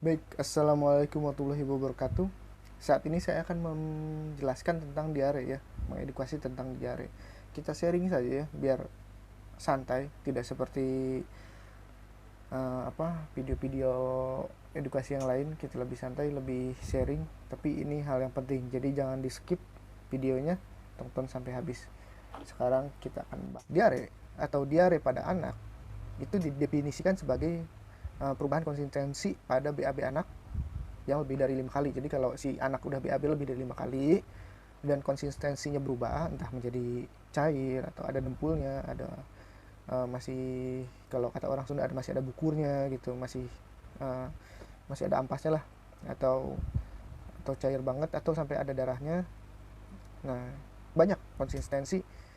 Baik, assalamualaikum warahmatullahi wabarakatuh. Saat ini saya akan menjelaskan tentang diare ya, mengedukasi tentang diare. Kita sharing saja ya, biar santai, tidak seperti video-video edukasi yang lain. Kita lebih santai, lebih sharing. Tapi ini hal yang penting, jadi jangan di skip videonya, tonton sampai habis. Sekarang kita akan bahas diare atau diare pada anak. Itu didefinisikan sebagai perubahan konsistensi pada BAB anak yang lebih dari 5 kali. Jadi kalau si anak udah BAB lebih dari 5 kali dan konsistensinya berubah, entah menjadi cair atau ada dempulnya, ada masih, kalau kata orang Sunda, masih ada bukurnya gitu, uh, masih ada ampasnya lah, atau cair banget, atau sampai ada darahnya. Nah, banyak konsistensi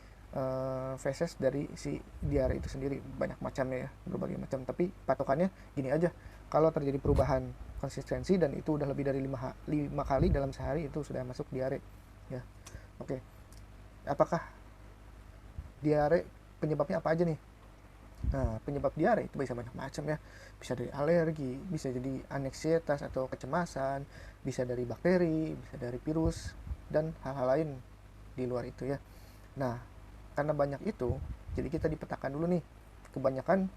feses dari si diare itu sendiri, banyak macamnya ya, berbagai macam. Tapi patokannya gini aja, kalau terjadi perubahan konsistensi dan itu udah lebih dari 5 kali dalam sehari, itu sudah masuk diare ya. Oke, apakah diare, penyebabnya apa aja nih? Nah, penyebab diare itu bisa banyak macam ya. Bisa dari alergi, bisa jadi aneksietas atau kecemasan, bisa dari bakteri, bisa dari virus, dan hal-hal lain di luar itu ya. Nah, karena banyak itu, jadi kita dipetakan dulu nih. Kebanyakan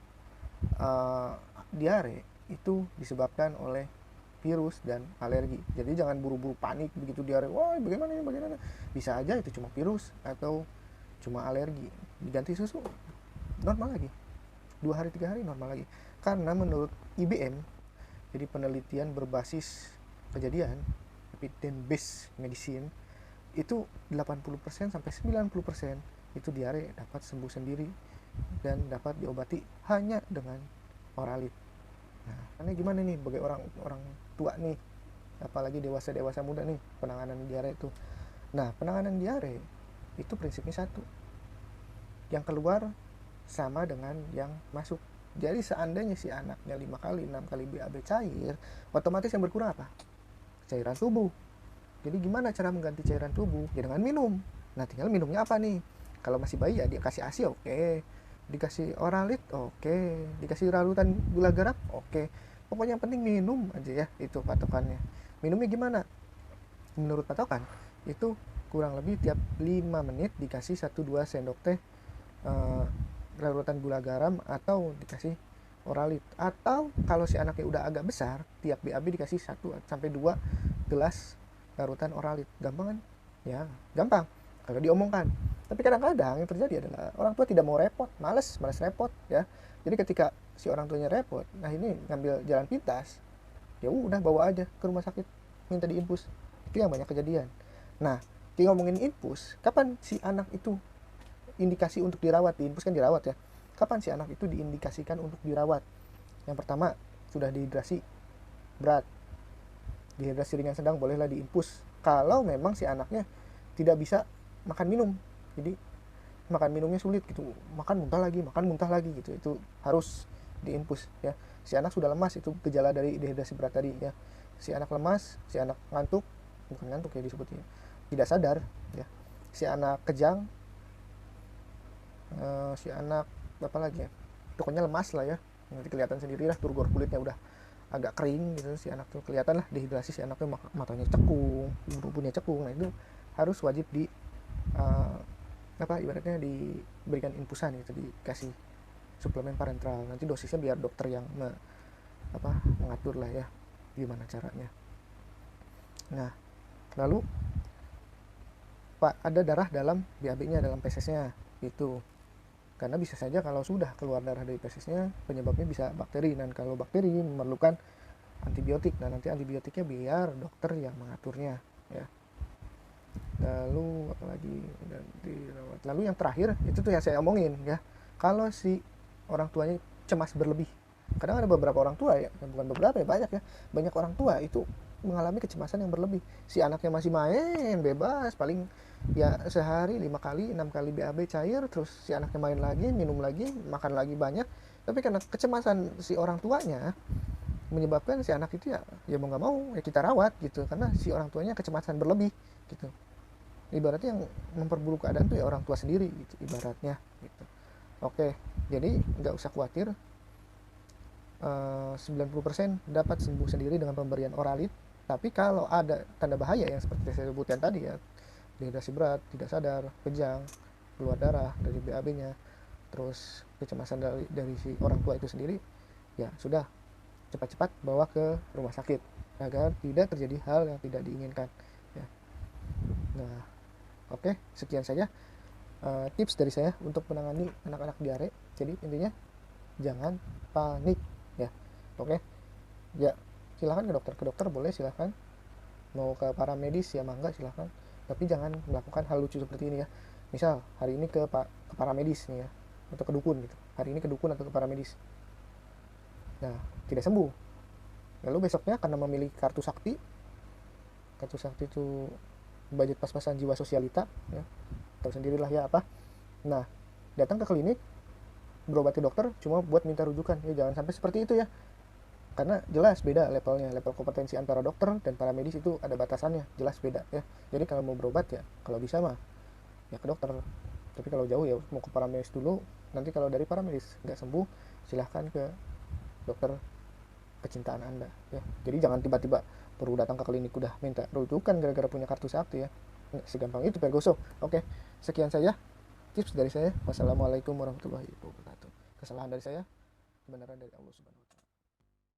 uh, diare itu disebabkan oleh virus dan alergi. Jadi jangan buru-buru panik begitu diare. Wah, bagaimana ini, bagaimana? Bisa aja itu cuma virus atau cuma alergi. Diganti susu, normal lagi. 2 hari 3 hari normal lagi. Karena menurut IBM, jadi penelitian berbasis kejadian, evidence based medicine, itu 80% sampai 90% itu diare dapat sembuh sendiri dan dapat diobati hanya dengan oralit. Nah, karena gimana nih bagi orang orang tua nih, apalagi dewasa dewasa muda nih, penanganan diare itu. Nah, penanganan diare itu prinsipnya satu, yang keluar sama dengan yang masuk. Jadi seandainya si anaknya 5 kali 6 kali BAB cair, otomatis yang berkurang apa? Cairan tubuh. Jadi gimana cara mengganti cairan tubuh? Ya dengan minum. Nah, tinggal minumnya apa nih? Kalau masih bayi ya dia kasih ASI, oke. Dikasih oralit, oke. Dikasih ralutan gula garam, oke. Pokoknya yang penting minum aja ya, itu patokannya. Minumnya gimana? Menurut patokan itu kurang lebih tiap 5 menit dikasih 1-2 sendok teh eh, larutan gula garam, atau dikasih oralit. Atau kalau si anaknya udah agak besar, tiap BAB dikasih 1 sampai 2 gelas larutan oralit. Gampang kan? Ya, gampang kalau diomongkan. Tapi kadang-kadang yang terjadi adalah orang tua tidak mau repot, males repot ya. Jadi ketika si orang tuanya repot, nah ini ngambil jalan pintas, ya udah bawa aja ke rumah sakit, minta diinfus. Itu yang banyak kejadian. Nah, kita ngomongin infus, kapan si anak itu indikasi untuk dirawat? Diinfus kan dirawat ya. Kapan si anak itu diindikasikan untuk dirawat? Yang pertama, sudah dehidrasi berat. Dehidrasi ringan sedang bolehlah diinfus. Kalau memang si anaknya tidak bisa makan minum, jadi makan minumnya sulit gitu, makan muntah lagi gitu, itu harus diinfus ya. Si anak sudah lemas, itu gejala dari dehidrasi berat tadi ya. Si anak lemas, si anak ngantuk, bukan ngantuk ya disebutnya, tidak sadar ya. Si anak kejang, si anak apa lagi ya, pokoknya lemas lah ya. Nanti kelihatan sendiri lah, turgor kulitnya udah agak kering gitu, si anak tuh kelihatan lah dehidrasi. Si anaknya matanya cekung, punya cekung. Nah itu harus wajib di uh, ibaratnya diberikan infusan gitu, dikasih suplemen parenteral. Nanti dosisnya biar dokter yang mengatur lah ya, gimana caranya. Nah, lalu pak, ada darah dalam BAB-nya, dalam fesesnya itu. Karena bisa saja kalau sudah keluar darah dari fesesnya, penyebabnya bisa bakteri, dan kalau bakteri memerlukan antibiotik. Nah, nanti antibiotiknya biar dokter yang mengaturnya ya. Lalu apalagi, dan dirawat. Lalu yang terakhir itu tuh yang saya omongin ya, kalau si orang tuanya cemas berlebih. Kadang ada beberapa orang tua ya, bukan beberapa ya, banyak ya, banyak orang tua itu mengalami kecemasan yang berlebih. Si anaknya masih main bebas, paling ya sehari 5 kali 6 kali BAB cair, terus si anaknya main lagi, minum lagi, makan lagi banyak. Tapi karena kecemasan si orang tuanya, menyebabkan si anak itu ya mau nggak mau ya kita rawat gitu, karena si orang tuanya kecemasan berlebih gitu. Ibaratnya yang memperburuk keadaan tuh ya orang tua sendiri gitu, ibaratnya gitu. Oke, jadi nggak usah khawatir, 90% dapat sembuh sendiri dengan pemberian oralit. Tapi kalau ada tanda bahaya yang seperti saya sebutkan tadi ya, dehidrasi berat, tidak sadar, kejang, keluar darah dari BAB-nya, terus kecemasan dari si orang tua itu sendiri, ya sudah, cepat-cepat bawa ke rumah sakit agar tidak terjadi hal yang tidak diinginkan ya. Nah, oke, sekian saja tips dari saya untuk menangani anak-anak diare. Jadi intinya jangan panik ya. Oke, ya silahkan ke dokter boleh, silahkan mau ke paramedis ya mangga, silahkan, tapi jangan melakukan hal lucu seperti ini ya. Misal hari ini ke paramedis nih ya, atau ke dukun gitu, hari ini ke dukun atau ke paramedis, nah tidak sembuh, lalu besoknya karena memiliki kartu sakti itu budget pas-pasan jiwa sosialita ya, tahu sendirilah ya apa. Nah, datang ke klinik berobati dokter cuma buat minta rujukan ya, jangan sampai seperti itu ya, karena jelas beda levelnya, level kompetensi antara dokter dan para medis itu ada batasannya, jelas beda ya. Jadi kalau mau berobat ya kalau bisa mah ya ke dokter, tapi kalau jauh ya mau ke paramedis dulu, nanti kalau dari paramedis nggak sembuh silahkan ke dokter kecintaan anda ya. Jadi jangan tiba-tiba perlu datang ke klinik udah minta rujukan gara-gara punya kartu sakti ya, nggak segampang itu pergoso. Oke, sekian saja tips dari saya. Wassalamualaikum warahmatullahi wabarakatuh. Kesalahan dari saya, kebenaran dari Allah Subhanahu wa Ta'ala.